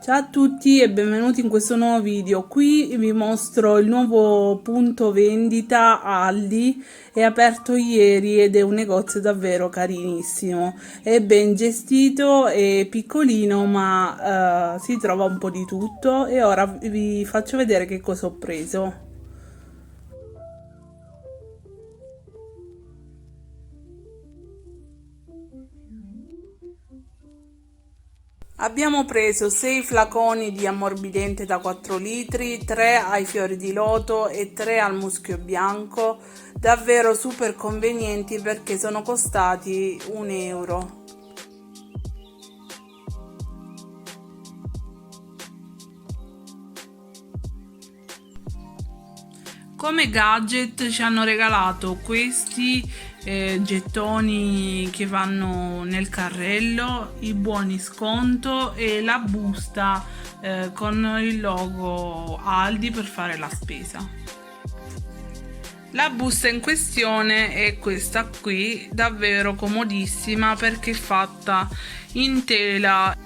Ciao a tutti e benvenuti in questo nuovo video. Qui vi mostro il nuovo punto vendita Aldi. È aperto ieri ed è un negozio davvero carinissimo. È ben gestito, è piccolino ma si trova un po' di tutto e ora vi faccio vedere che cosa ho preso. Abbiamo preso 6 flaconi di ammorbidente da 4 litri, 3 ai fiori di loto e 3 al muschio bianco, davvero super convenienti perché sono costati 1 euro. Come gadget ci hanno regalato questi gettoni che vanno nel carrello, i buoni sconto e la busta con il logo Aldi per fare la spesa. La busta in questione è questa qui, davvero comodissima perché è fatta in tela.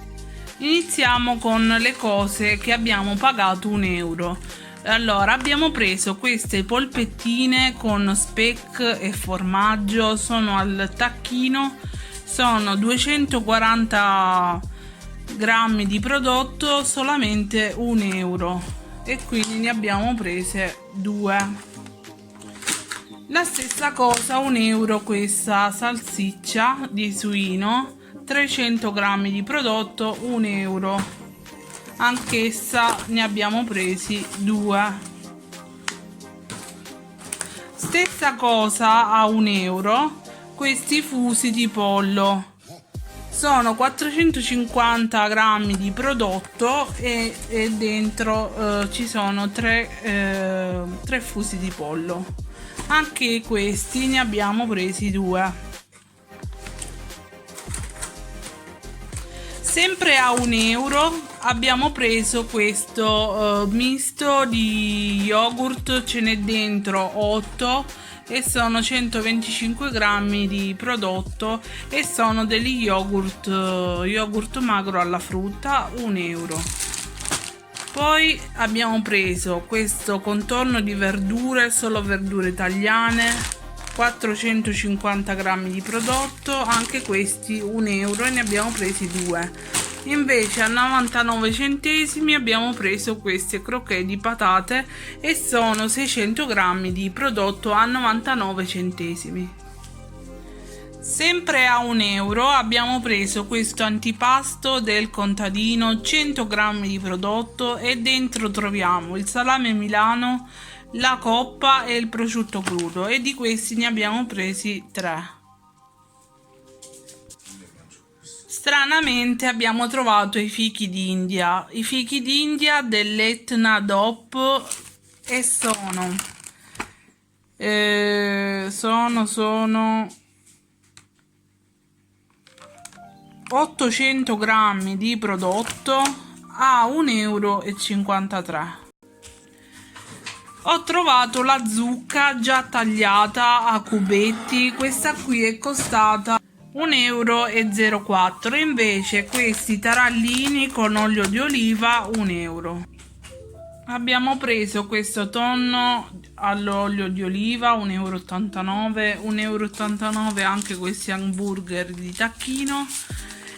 Iniziamo con le cose che abbiamo pagato 1 euro. Allora, abbiamo preso queste polpettine con speck e formaggio, sono al tacchino, sono 240 grammi di prodotto, solamente 1 euro e quindi ne abbiamo prese 2. La stessa cosa, 1 euro questa salsiccia di suino, 300 grammi di prodotto, 1 euro. Anch'essa ne abbiamo presi 2. Stessa cosa a 1 euro questi fusi di pollo, sono 450 grammi di prodotto e dentro ci sono 3 fusi di pollo. Anche questi ne abbiamo presi 2. Sempre a 1 euro abbiamo preso questo misto di yogurt, ce n'è dentro 8 e sono 125 grammi di prodotto e sono degli yogurt magro alla frutta, 1 euro. Poi abbiamo preso questo contorno di verdure, solo verdure italiane, 450 grammi di prodotto, anche questi 1 euro e ne abbiamo presi 2. Invece a 99 centesimi abbiamo preso queste crocchè di patate e sono 600 grammi di prodotto a 99 centesimi. Sempre a 1 euro abbiamo preso questo antipasto del contadino, 100 grammi di prodotto e dentro troviamo il salame Milano, la coppa e il prosciutto crudo e di questi ne abbiamo presi 3. Stranamente abbiamo trovato i fichi d'India dell'Etna DOP e sono 800 grammi di prodotto a 1,53 euro. Ho trovato la zucca già tagliata a cubetti, questa qui è costata 1,04 euro, invece questi tarallini con olio di oliva 1 euro. Abbiamo preso questo tonno all'olio di oliva 1,89 euro, 1,89 euro anche questi hamburger di tacchino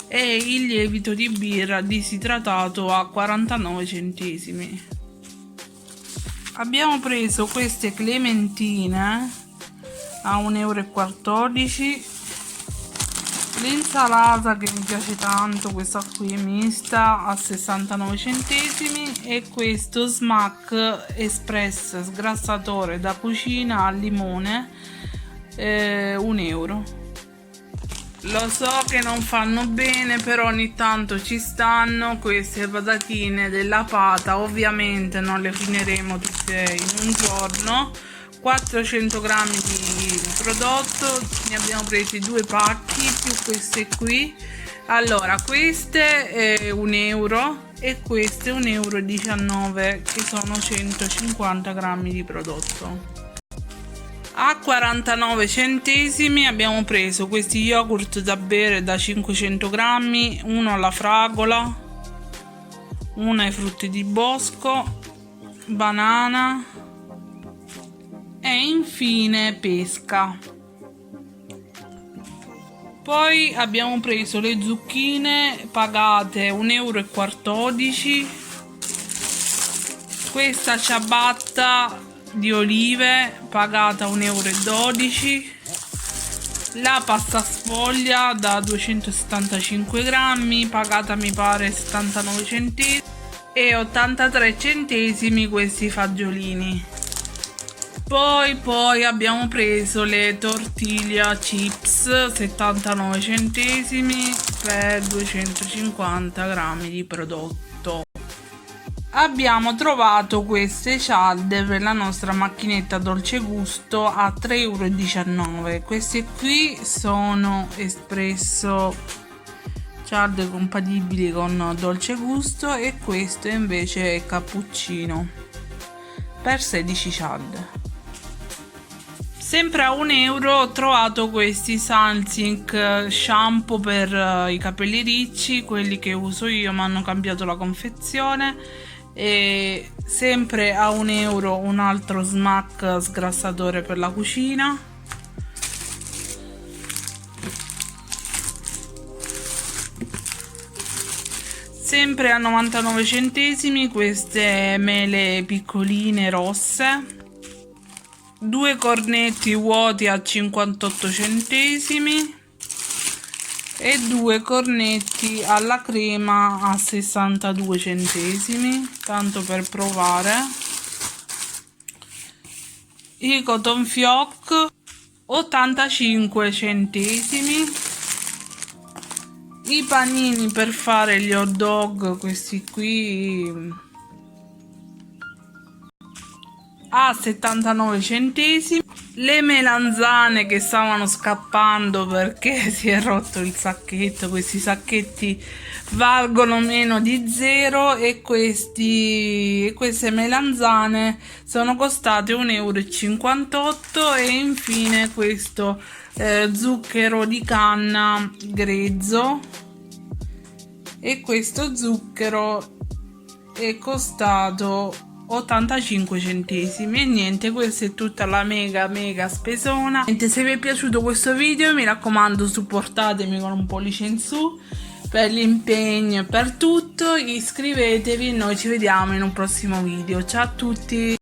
e il lievito di birra disidratato a 49 centesimi. Abbiamo preso queste clementine a 1,14 euro, l'insalata che mi piace tanto, questa qui mista a 69 centesimi e questo Smack Express sgrassatore da cucina al limone 1 euro. Lo so che non fanno bene, però ogni tanto ci stanno queste patatine della Pata, ovviamente non le finiremo tutte in un giorno. 400 grammi di prodotto, ne abbiamo presi 2 pacchi più queste qui. Allora, queste è 1 euro e queste 1,19 euro che sono 150 grammi di prodotto. A 49 centesimi abbiamo preso questi yogurt da bere da 500 grammi, uno alla fragola, una ai frutti di bosco, banana e infine pesca. Poi abbiamo preso le zucchine pagate 1,14 €, questa ciabatta di olive pagata 1,12 €, la pasta sfoglia da 275 grammi pagata mi pare 79 centesimi e 83 centesimi questi fagiolini. Poi abbiamo preso le tortiglia chips 79 centesimi per 250 grammi di prodotto. Abbiamo trovato queste cialde per la nostra macchinetta dolce gusto a 3,19 €. Queste qui sono espresso cialde compatibili con dolce gusto e questo invece è cappuccino per 16 cialde. Sempre a 1 € ho trovato questi Sunsilk shampoo per i capelli ricci, quelli che uso io, ma hanno cambiato la confezione. E sempre a 1 € un altro smack sgrassatore per la cucina. Sempre a 99 centesimi queste mele piccoline rosse. 2 cornetti vuoti a 58 centesimi e 2 cornetti alla crema a 62 centesimi, tanto per provare. I cotton fioc 85 centesimi. I panini per fare gli hot dog, questi qui a 79 centesimi. Le melanzane che stavano scappando perché si è rotto il sacchetto, questi sacchetti valgono meno di 0 e queste melanzane sono costate 1,58 € e infine questo zucchero di canna grezzo, e questo zucchero è costato 85 centesimi. E niente, questa è tutta la mega spesona. Se vi è piaciuto questo video, mi raccomando, supportatemi con un pollice in su per l'impegno e per tutto. Iscrivetevi e noi ci vediamo in un prossimo video. Ciao a tutti.